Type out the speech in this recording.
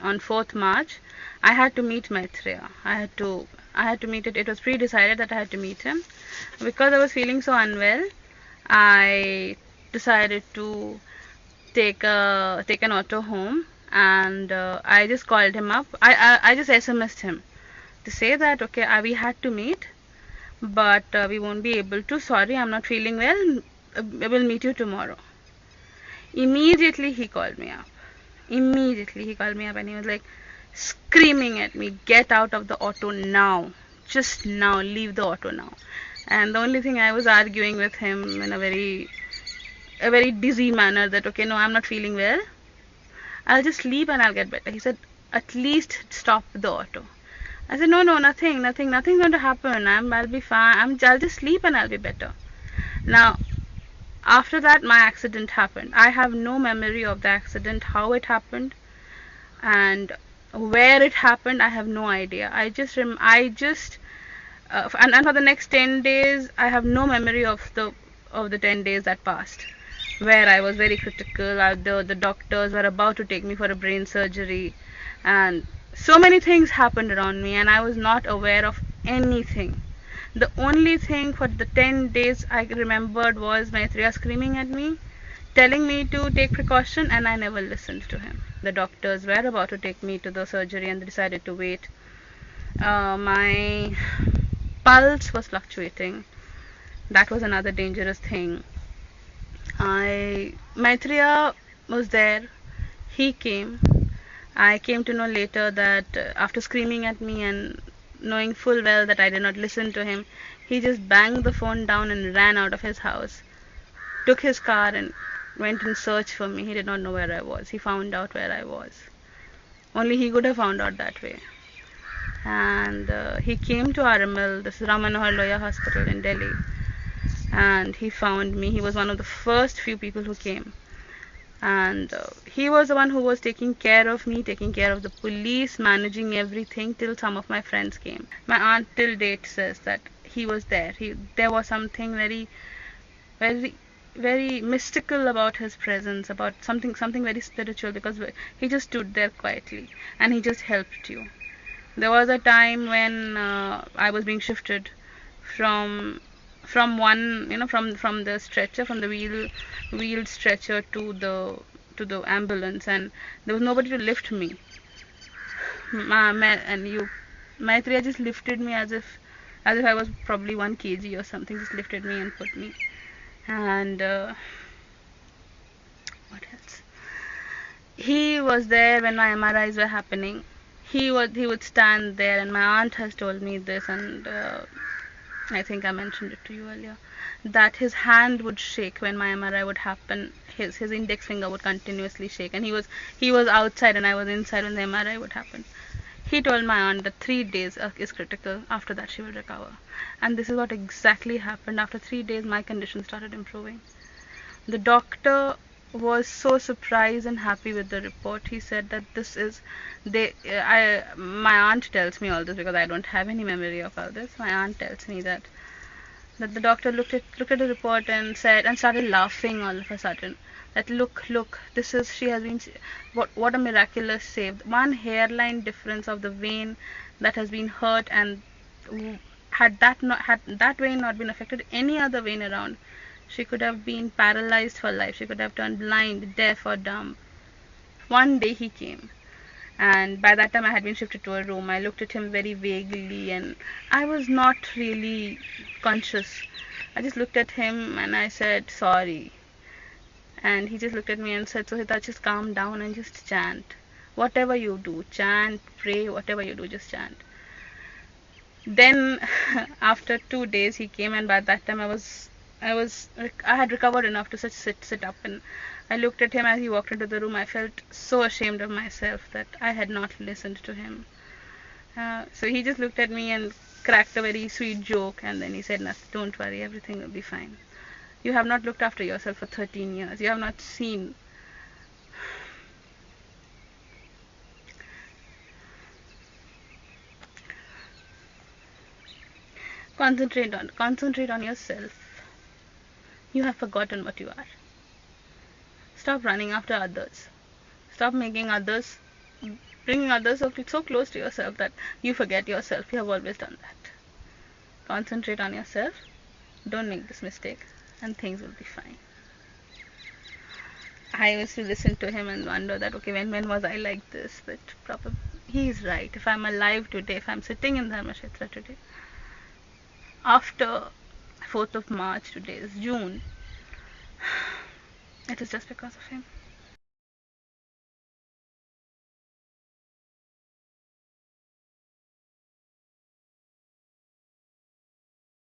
on 4th March, I had to meet Maitreya. I had to meet it. It was pre-decided that I had to meet him. Because I was feeling so unwell, I decided to take an auto home, and I just called him up. I just SMS'd him to say that okay, we had to meet, but we won't be able to. Sorry, I'm not feeling well. I will meet you tomorrow. Immediately he called me up. Immediately he called me up and he was like screaming at me, "Get out of the auto now! Just now! Leave the auto now!" And the only thing I was arguing with him in a very dizzy manner that okay, no, I'm not feeling well. I'll just sleep and I'll get better. He said, "At least stop the auto." I said, "No, no, nothing's going to happen. I'll be fine. I'll just sleep and I'll be better." Now, after that, my accident happened. I have no memory of the accident, how it happened, and where it happened. I have no idea. And for the next 10 days, I have no memory of the 10 days that passed, where I was very critical. The doctors were about to take me for a brain surgery, and so many things happened around me, and I was not aware of anything. The only thing for the 10 days I remembered was Maitreya screaming at me, telling me to take precaution, and I never listened to him. The doctors were about to take me to the surgery and they decided to wait. My pulse was fluctuating. That was another dangerous thing. Maitreya was there. He came. I came to know later that after screaming at me and knowing full well that I did not listen to him, he just banged the phone down and ran out of his house, took his car and went in search for me. He did not know where I was. He found out where I was. Only he could have found out that way. And he came to RML, this Ram Manohar Lohia Hospital in Delhi, and he found me. He was one of the first few people who came, and he was the one who was taking care of me, taking care of the police, managing everything till some of my friends came. My aunt till date says that he was there. There was something very, very, very mystical about his presence, about something very spiritual, because he just stood there quietly and he just helped you. There was a time when I was being shifted from one, from the stretcher, from the wheeled stretcher to the ambulance, and there was nobody to lift me. Maitreya just lifted me as if I was probably 1 kg or something. Just lifted me and put me. And what else? He was there when my MRIs were happening. He would stand there, and my aunt has told me this, and I think I mentioned it to you earlier, that his hand would shake when my MRI would happen. His index finger would continuously shake, and he was outside and I was inside when the MRI would happen. He told my aunt that 3 days is critical. After that she will recover, and this is what exactly happened. After 3 days my condition started improving. The doctor was so surprised and happy with the report. He said that my aunt tells me all this because I don't have any memory of all this. My aunt tells me that the doctor looked at the report and started laughing all of a sudden. That look, she has been, what a miraculous save. One hairline difference of the vein that has been hurt, and had that vein not been affected, any other vein around, she could have been paralyzed for life. She could have turned blind, deaf, or dumb. One day he came, and by that time I had been shifted to a room. I looked at him very vaguely, and I was not really conscious. I just looked at him and I said, "Sorry." And he just looked at me and said, "Suhita, just calm down and just chant. Whatever you do, chant, pray, whatever you do, just chant." Then after 2 days he came, and by that time I had recovered enough to sit up, and I looked at him as he walked into the room. I felt so ashamed of myself that I had not listened to him. So he just looked at me and cracked a very sweet joke, and then he said, "Don't worry, everything will be fine. You have not looked after yourself for 13 years. You have not seen." Concentrate on yourself. You have forgotten what you are. Stop running after others. Stop making others Bringing others so close to yourself that you forget yourself. You have always done that. Concentrate on yourself. Don't make this mistake, and things will be fine. I used to listen to him and wonder that, okay, when was I like this? But probably he's right. If I'm alive today, if I'm sitting in Dharmakshetra today, after 4th of March, today is June, it is just because of him.